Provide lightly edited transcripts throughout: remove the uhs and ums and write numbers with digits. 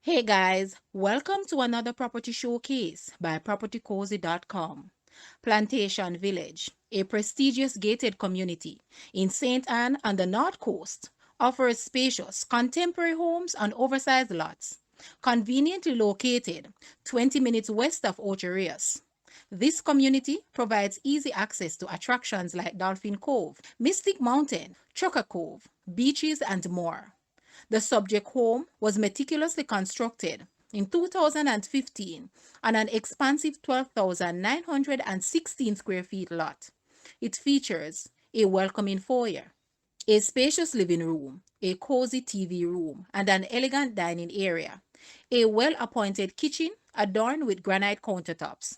Hey guys, welcome to another property showcase by propertycozy.com. Plantation Village, a prestigious gated community in St. Anne on the North Coast, offers spacious contemporary homes on oversized lots, conveniently located 20 minutes west of Ocho Rios. This community provides easy access to attractions like Dolphin Cove, Mystic Mountain, Chukka Cove, beaches, and more. The subject home was meticulously constructed in 2015 on an expansive 12,916 square feet lot. It features a welcoming foyer, a spacious living room, a cozy TV room, and an elegant dining area, a well appointed kitchen adorned with granite countertops.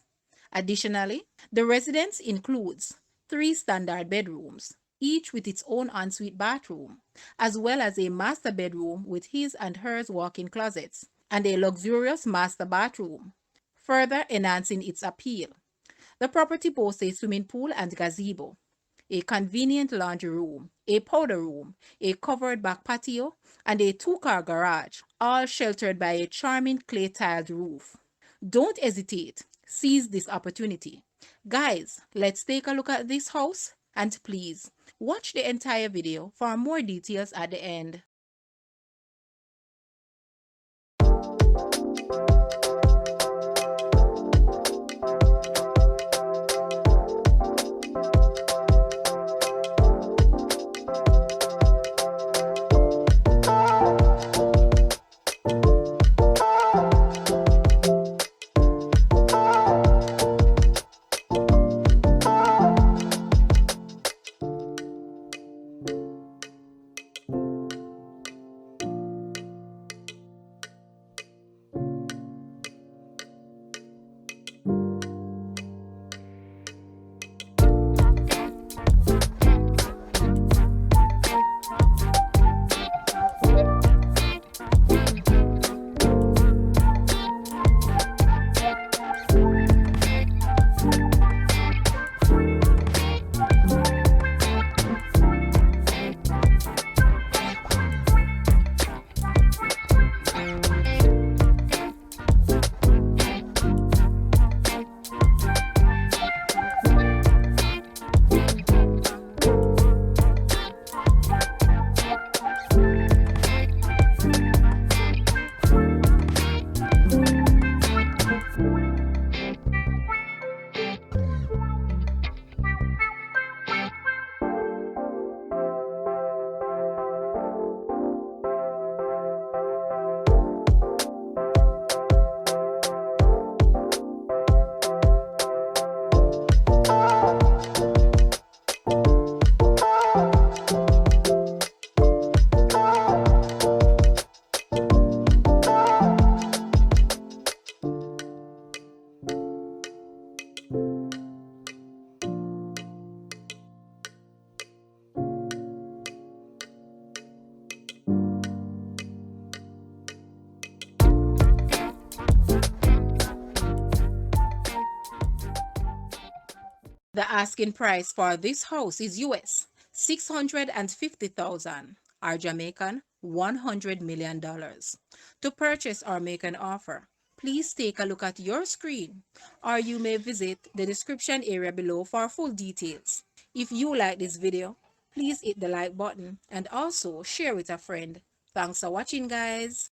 Additionally, the residence includes three standard bedrooms, each with its own ensuite bathroom, as well as a master bedroom with his and hers walk in closets, and a luxurious master bathroom, further enhancing its appeal. The property boasts a swimming pool and gazebo, a convenient laundry room, a powder room, a covered back patio, and a two-car garage, all sheltered by a charming clay tiled roof. Don't hesitate. Seize this opportunity. Guys, let's take a look at this house and please watch the entire video for more details at the end. The asking price for this house is US 650,000 or Jamaican $100 million. To purchase or make an offer, please take a look at your screen or you may visit the description area below for full details. If you like this video, please hit the like button and also share with a friend. Thanks for watching, guys.